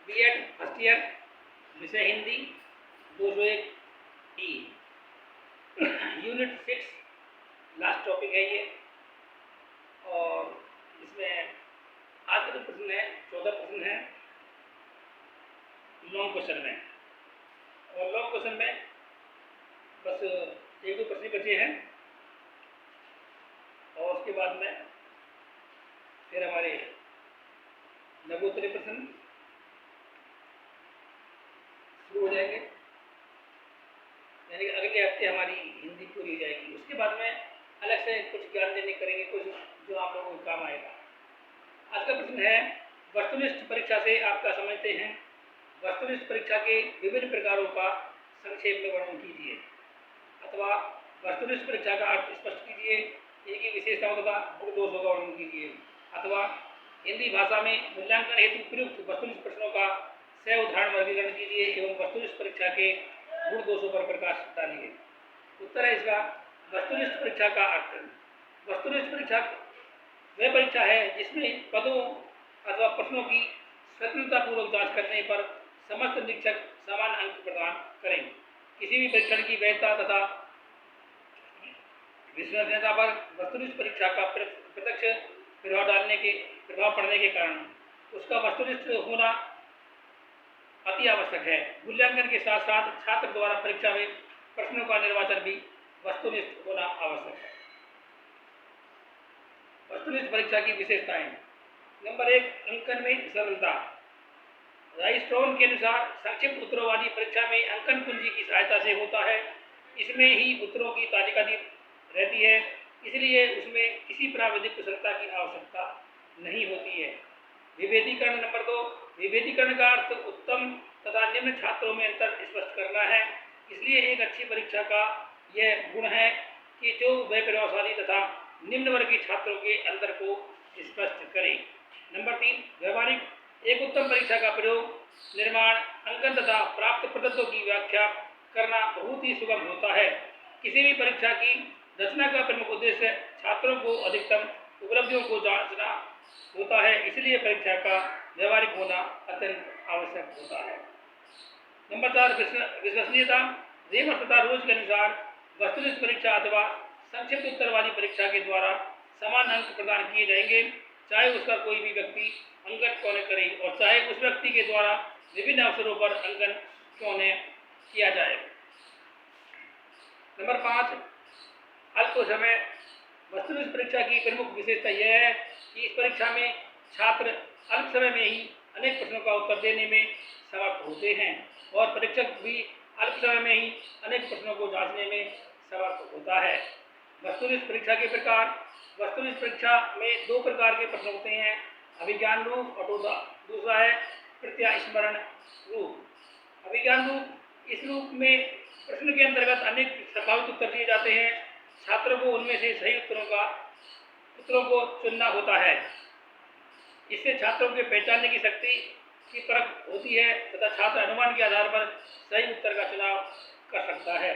BEd first year, विषय हिंदी, 201 ई, unit 6 last topic है ये। और इसमें आज का जो प्रश्न है 14 प्रश्न है लॉन्ग क्वेश्चन में, और लॉन्ग क्वेश्चन में बस एक दो प्रश्न बचे हैं और उसके बाद में फिर हमारे लघुत्तरीय प्रश्न शुरू हो जाएंगे, यानी कि अगले हफ्ते हमारी हिंदी पूरी हो जाएगी। उसके बाद में अलग से कुछ ज्ञान देने करेंगे, कुछ जो आप लोगों को काम आएगा। आज का प्रश्न है वस्तुनिष्ठ परीक्षा से आप क्या समझते हैं? वस्तुनिष्ठ परीक्षा के विभिन्न प्रकारों का संक्षेप में वर्णन कीजिए, अथवा वस्तुनिष्ठ परीक्षा का अर्थ स्पष्ट कीजिए, इनकी विशेषताओं तथा मुख्य दोषों का वर्णन कीजिए, अथवा हिंदी भाषा में मूल्यांकन हेतु प्रयुक्त वस्तुनिष्ठ प्रश्नों का सह उदाहरण वर्गीकरण कीजिए एवं वस्तुनिष्ठ परीक्षा के गुण दोषों पर प्रकाश डालिए। उत्तर है इसका वस्तुनिष्ठ परीक्षा का अर्थ। वस्तुनिष्ठ परीक्षा वह परीक्षा है जिसमें पदों अथवा प्रश्नों की स्वतंत्रतापूर्वक जांच करने पर समस्त निरीक्षक समान अंक प्रदान करें। किसी भी परीक्षण की वैधता तथा विश्वसनीयता पर वस्तुनिष्ठ परीक्षा का प्रत्यक्ष प्रभाव पड़ने के कारण उसका वस्तुनिष्ठ होना अति आवश्यक है। मूल्यांकन के साथ साथ छात्र द्वारा परीक्षा में प्रश्नों का निर्वाचन भी वस्तुनिष्ठ होना आवश्यक है। वस्तुनिष्ठ परीक्षा की विशेषताएं। नंबर 1, अंकन में सरलता। राइस्ट्रॉन के अनुसार संक्षिप्त उत्तरों वाली परीक्षा में अंकन कुंजी की सहायता से होता है। इसमें ही उत्तरों की तालिका दी रहती है, इसलिए उसमें किसी प्राविधिक कुशलता की आवश्यकता नहीं होती है। विभेदीकरण। नंबर 2, विभेदीकरण का अर्थ उत्तम तथा निम्न छात्रों में अंतर स्पष्ट करना है। इसलिए एक अच्छी परीक्षा का यह गुण है कि जो वह प्रभावशाली तथा निम्न वर्ग के छात्रों के अंतर को स्पष्ट करे। नंबर 3, व्यवहारिक। एक उत्तम परीक्षा का प्रयोग, निर्माण, अंकन तथा प्राप्त प्रदत्तों की व्याख्या करना बहुत ही सुगम होता है। किसी भी परीक्षा की रचना का प्रमुख उद्देश्य छात्रों को अधिकतम उपलब्धियों को जांचना होता है, इसलिए परीक्षा का व्यवहारिक होना अत्यंत आवश्यक होता है। नंबर 4, विश्वसनीयता। रेमस तथा रोज के अनुसार वस्तुनिष्ठ परीक्षा अथवा संक्षिप्त उत्तर वाली परीक्षा के द्वारा समान अंक प्रदान किए जाएंगे, चाहे उसका कोई भी व्यक्ति अंकन क्यों न करे और चाहे उस व्यक्ति के द्वारा विभिन्न अवसरों पर अंकन क्यों न किया जाए। नंबर 5, अल्प समय। वस्तुनिष्ठ परीक्षा की प्रमुख विशेषता यह है कि इस परीक्षा में छात्र अल्प समय में ही अनेक प्रश्नों का उत्तर देने में समर्थ होते हैं और परीक्षक भी अल्प समय में ही अनेक प्रश्नों को जांचने में समर्थ होता है। वस्तुनिष्ठ परीक्षा के प्रकार। वस्तुनिष्ठ परीक्षा में 2 प्रकार के प्रश्न होते हैं, अभिज्ञान रूप और दूसरा है प्रत्यास्मरण रूप। अभिज्ञान रूप, इस रूप में प्रश्न के अंतर्गत अनेक संभावित उत्तर दिए जाते हैं। छात्रों को उनमें से सही उत्तरों को चुनना होता है। इससे छात्रों के पहचानने की शक्ति की परख होती है तथा छात्र अनुमान के आधार पर सही उत्तर का चुनाव कर सकता है।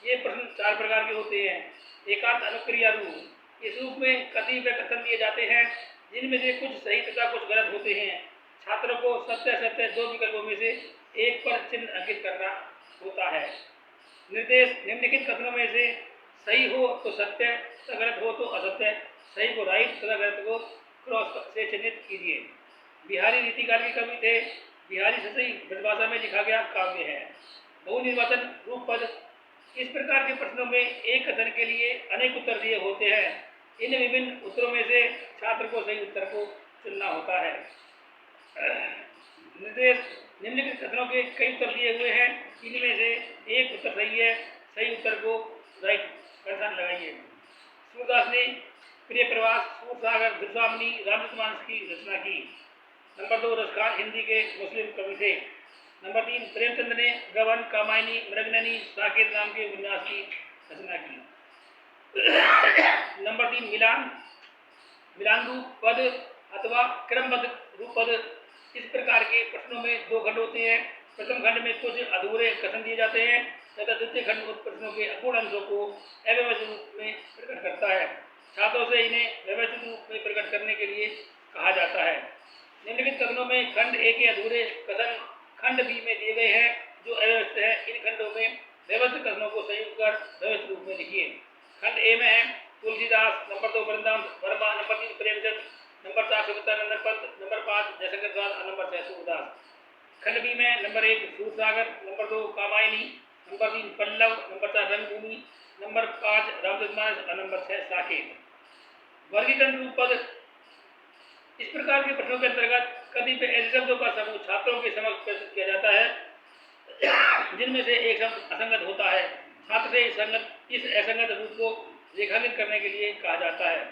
ये प्रश्न 4 प्रकार के होते हैं। एकांत अनुक्रिया रूप। इस रूप में कतिपय कथन दिए जाते हैं जिनमें से कुछ सही तथा कुछ गलत होते हैं। छात्रों को सत्य 2 विकल्पों में से एक पर चिन्ह अंकित करना होता है। निर्देश। निम्नलिखित कथनों में से सही हो तो सत्य तथा गलत हो तो असत्य, सही को राइट तथा गलत को क्रॉस से चिन्हित कीजिए। बिहारी रीतिकाल के कवि थे। बिहारी सतही ब्रजभाषा में लिखा गया काव्य है। बहुनिर्वाचन रूप पद। इस प्रकार के प्रश्नों में एक कथन के लिए अनेक उत्तर दिए होते हैं। इन विभिन्न उत्तरों में से छात्र को सही उत्तर को चुनना होता है। निर्देश। निम्नलिखित कथनों के कई उत्तर दिए हुए हैं, इनमें से एक उत्तर सही है, सही उत्तर को राइट का निशान लगाइए। सूरदास ने प्रिय प्रवास, सूरसागर, दुर्गामणि, रामचरितमानस की रचना की। नंबर 2, रसखान हिंदी के मुस्लिम कवि थे। नंबर 3, प्रेमचंद ने गबन, कामायनी, मृगनयनी, साकेत नाम के उपन्यास की रचना की। नंबर 3, मिलान रूप पद अथवा क्रमबद्ध रूप पद। इस प्रकार के प्रश्नों में 2 खंड होते हैं। प्रथम खंड में कुछ अधूरे कथन दिए जाते हैं तथा द्वितीय खंड उन प्रश्नों के अपूर्ण अंशों को अव्यवस्थित रूप में प्रकट करता है। छात्रों से इन्हें व्यवस्थित रूप में प्रकट करने के लिए कहा जाता है। निम्नलिखित कथनों में खंड ए के अधूरे कथन खंड बी में दिए गए हैं जो अव्यवस्थित है। इन खंडों में व्यवस्थित कथनों को संयुक्त कर व्यवस्थित रूप में लिखिए। खंड ए में है Tulsidas, number 2 Vrindavan Verma, number 3 Premchand, number 4 सुगतानंद पंत, नंबर 5 जयशंकर दास और नंबर 6 सूरदास। खंड बी में number 1 Sursagar, number 2 Kamayani, number 3 Pallav, number 4 Rangbhoomi, number 5 Ramcharitmanas और नंबर 6 साकेत। वर्गीकरण रूप पद। इस प्रकार के प्रश्नों के अंतर्गत कतिपय ऐसे शब्दों का समूह छात्रों के समक्ष प्रस्तुत किया जाता है जिनमें से एक शब्द असंगत होता है। छात्र से इस असंगत रूप को रेखांकित करने के लिए कहा जाता है।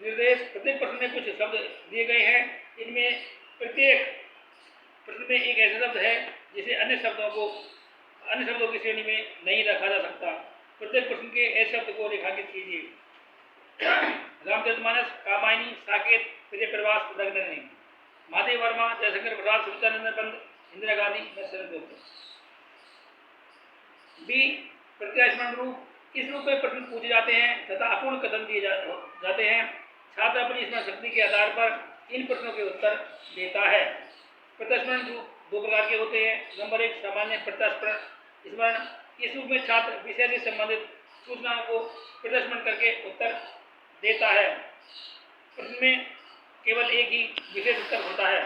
निर्देश। प्रत्येक प्रश्न में कुछ शब्द दिए गए हैं। इनमें प्रत्येक प्रश्न में एक ऐसा शब्द है जिसे अन्य शब्दों की श्रेणी में नहीं रखा जा सकता। प्रत्येक प्रश्न के ऐसे शब्द को रेखांकित कीजिए। रामचरितमानस, कामायनी, साकेत, प्रिय प्रवास, दग्धनी। महादेव वर्मा, जयशंकर प्रसाद, सुगतानंद पंत, इंदिरा गांधी, नरसिंह गुप्त। बी प्रत्यास्मरण रूप। इस रूप में प्रश्न पूछे जाते हैं तथा अपूर्ण कथन दिए जाते हैं। छात्र अपनी स्मरण शक्ति के आधार पर इन प्रश्नों के उत्तर देता है। प्रत्यास्मरण रूप दो प्रकार के होते हैं। नंबर 1 सामान्य प्रत्यास्मरण। इस रूप में छात्र विषय से संबंधित सूचनाओं को प्रत्यास्मरण करके उत्तर देता है। प्रश्न में केवल एक ही विशेष उत्तर होता है।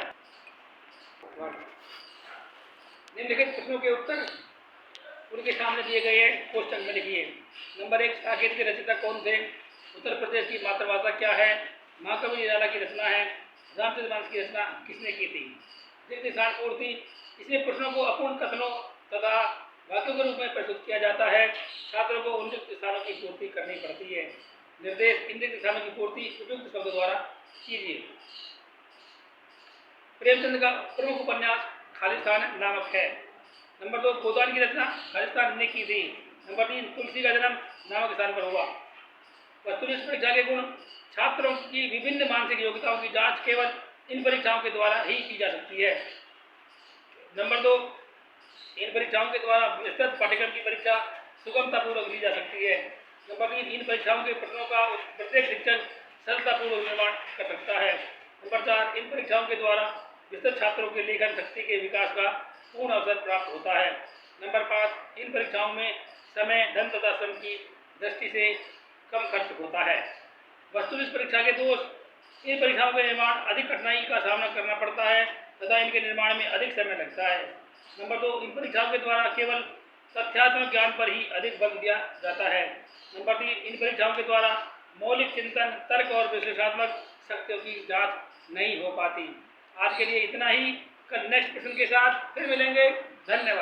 निम्नलिखित प्रश्नों के उत्तर उनके सामने दिए गए कोष्टक में लिखिए। नंबर 1 साकेत के रचयिता कौन थे? उत्तर प्रदेश की मातृभाषा क्या है? महाकवि निराला की रचना है। रामचरितमानस की रचना किसने की थी? रिक्त स्थान पूर्ति। इसमें प्रश्नों को अपूर्ण कथनों तथा वाक्यों के रूप में प्रस्तुत किया जाता है। छात्रों को उन रिक्त स्थानों की पूर्ति करनी पड़ती है। निर्देश। इन रिक्त स्थानों की पूर्ति उपयुक्त शब्द द्वारा कीजिए। प्रेमचंद का प्रमुख उपन्यास खालिस्तान नामक है। नंबर 2 गोदान की रचना खालिस्तान ने की थी। नंबर 3 तुलसी का जन्म नामक स्थान पर हुआ। वस्तुनिष्ठ परीक्षा के गुण। छात्रों की विभिन्न मानसिक योग्यताओं की जांच केवल इन परीक्षाओं के द्वारा ही की जा सकती है। नंबर 2 इन परीक्षाओं के द्वारा विस्तृत पाठ्यक्रम की परीक्षा सुगमतापूर्वक ली जा सकती है। नंबर 3 इन परीक्षाओं के प्रश्नों का प्रत्येक शिक्षक सरलतापूर्वक निर्माण कर सकता है। नंबर 4 इन परीक्षाओं के द्वारा विस्तृत छात्रों के लेखन शक्ति के विकास का पूर्ण अवसर प्राप्त होता है। नंबर 5 इन परीक्षाओं में समय, धन तथा श्रम की दृष्टि से कम खर्च होता है। वस्तुनिष्ठ परीक्षा के दोष। इन परीक्षाओं के निर्माण अधिक कठिनाई का सामना करना पड़ता है तथा इनके निर्माण में अधिक समय लगता है। नंबर 2 इन परीक्षाओं के द्वारा केवल तथ्यात्मक ज्ञान पर ही अधिक बल दिया जाता है। नंबर 3 इन परीक्षाओं के द्वारा मौलिक चिंतन, तर्क और विश्लेषणात्मक शक्तियों की जांच नहीं हो पाती। आज के लिए इतना ही। कल नेक्स्ट प्रश्न के साथ फिर मिलेंगे। धन्यवाद।